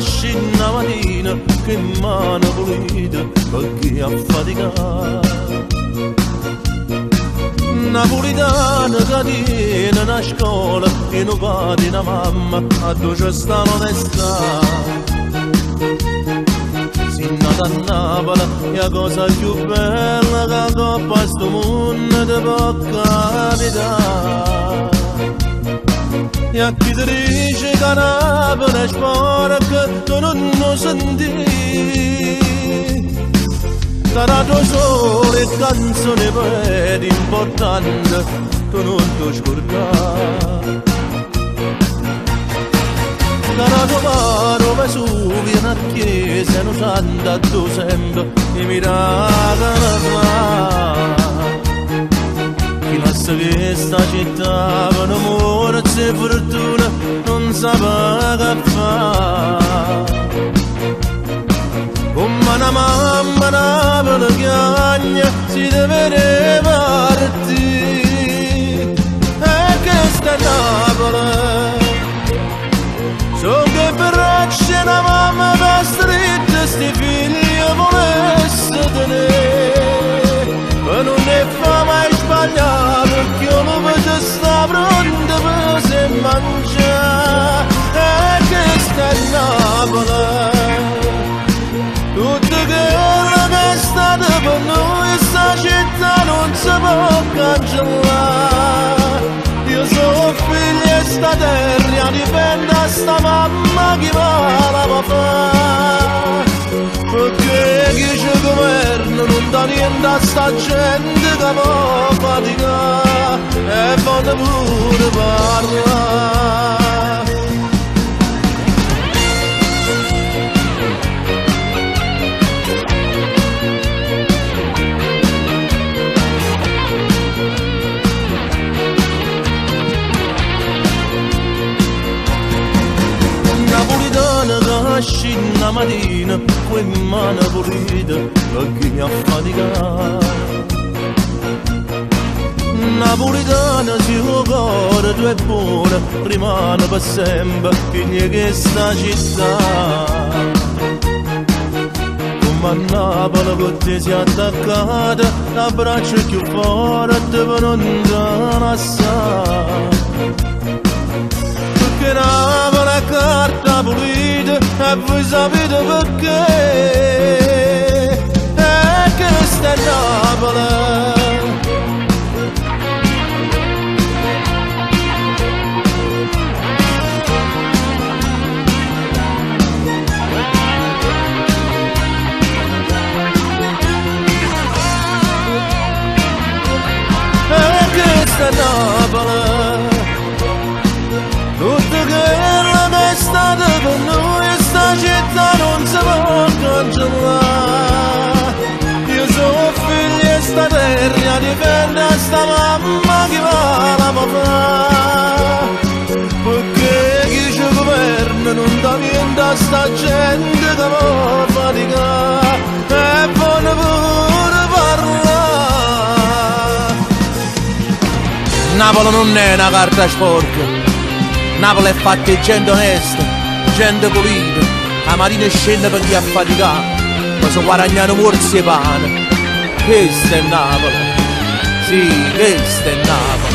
nasci una mattina che mano pulita perché affaticata. Napolitana che tiene una scuola e non padre e una mamma a dove c'è sta l'onestà. Si nata a Napoli è la cosa più bella che coppa sto mondo ti può capitare. E a chi ti dice che Napoli è sporca tu non lo senti. Sarà tuo sole e canzone per importante tu non ti scordare. Sarà tuo mano Vesuvio una chiesa non santa tu sempre i miracoli fa. Chi lascia questa città per amore e fortuna non sa che fa. Come una mamma Napoli chiagna si deve partire. E questa è Napoli. So che braccia una mamma da stretta sti figli volesse tenere. Ma non ne fa mai sbagliare perché uno vede sta pronta per se mangiare. E questa è Napoli. Tutto quello che è stato per noi sta città non si può cancellare. Io sono figlio e sta terra dipende da sta mamma che va la fa. Perché chi ci governa non dà niente a sta gente che può faticare e poi pure parlare. Nasci una mattina con mano pulita perché affaticata. Napolitana si cuore tu è buona rimane per sempre figlia che sta città. Come a Napoli con te si è attaccata l'abbraccio più forte per non ti lasciare. Perché Napoli è carta pulita e voi sapete perché. E questa è Napoli. E questa è Napoli. Tutto quello che è stato per noi sta città non si può cancellare. Io sono figlio e sta terra dipende da sta mamma che va la fa. Perché chi ci governa non dà niente a sta gente che può faticare e poi pure parlare. Napoli non è una carta sporca. Napoli è fatta di gente onesta, gente pulita, la mattina scende per chi ha faticato, ma si guadagnano morsi e pane. Questa è Napoli, sì, questa è Napoli.